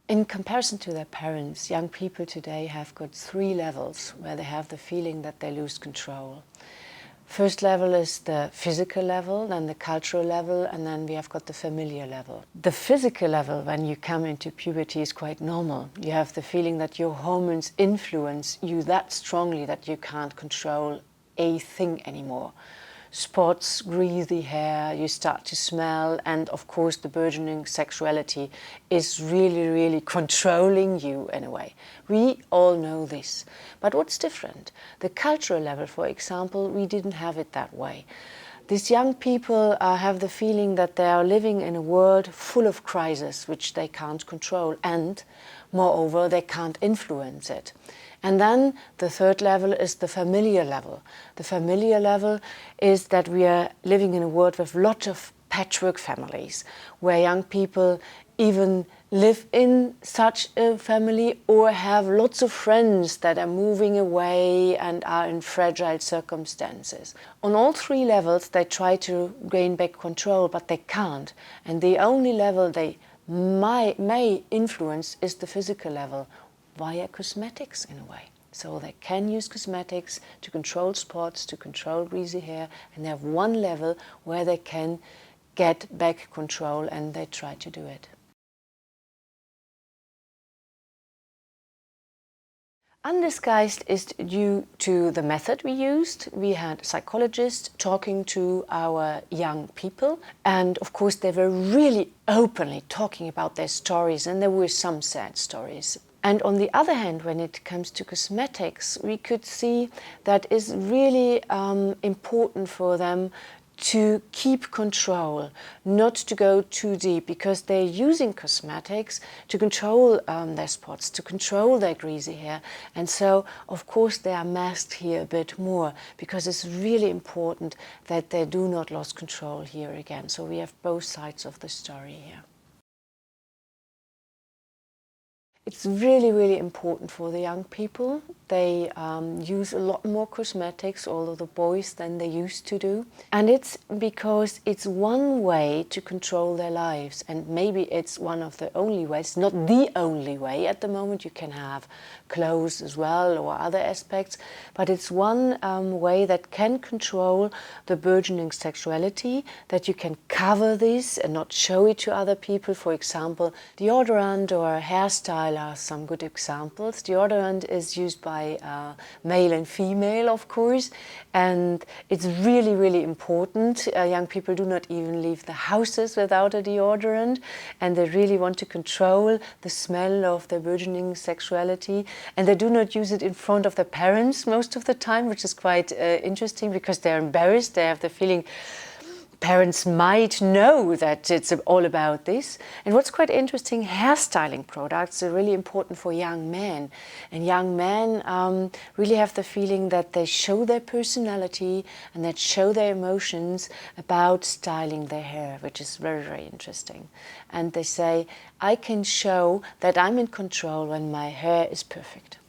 In comparison to their parents, young people today have got 3 levels where they have the feeling that they lose control. First level is the physical level, then the cultural level, and then we have got the familiar level. The physical level, when you come into puberty, is quite normal. You have the feeling that your hormones influence you that strongly that you can't control a thing anymore. Spots, greasy hair, you start to smell, and of course the burgeoning sexuality is really, really controlling you in a way. We all know this. But what's different? The cultural level, for example, we didn't have it that way. These young people have the feeling that they are living in a world full of crises which they can't control, and moreover they can't influence it. And then the third level is the familiar level. The familiar level is that we are living in a world with lots of patchwork families, where young people even live in such a family or have lots of friends that are moving away and are in fragile circumstances. On all 3 levels they try to gain back control, but they can't. And the only level they may influence is the physical level, via cosmetics in a way. So they can use cosmetics to control spots, to control greasy hair, and they have one level where they can get back control, and they try to do it. Undisguised is due to the method we used. We had psychologists talking to our young people, and of course they were really openly talking about their stories, and there were some sad stories. And on the other hand, when it comes to cosmetics, we could see that it's really important for them to keep control, not to go too deep, because they're using cosmetics to control their spots, to control their greasy hair. And so, of course, they are masked here a bit more, because it's really important that they do not lose control here again. So we have both sides of the story here. It's really, really important for the young people. They use a lot more cosmetics, all of the boys, than they used to do. And it's because it's one way to control their lives. And maybe it's one of the only ways, not the only way. At the moment you can have clothes as well or other aspects. But it's one way that can control the burgeoning sexuality, that you can cover this and not show it to other people. For example, deodorant or hairstyle are some good examples. Deodorant is used by male and female, of course, and it's really, really important. Young people do not even leave the houses without a deodorant, and they really want to control the smell of their burgeoning sexuality, and they do not use it in front of their parents most of the time, which is quite interesting, because they're embarrassed. They have the feeling parents might know that it's all about this. And what's quite interesting, hairstyling products are really important for young men. And young men really have the feeling that they show their personality and that show their emotions about styling their hair, which is very, very interesting. And they say, I can show that I'm in control when my hair is perfect.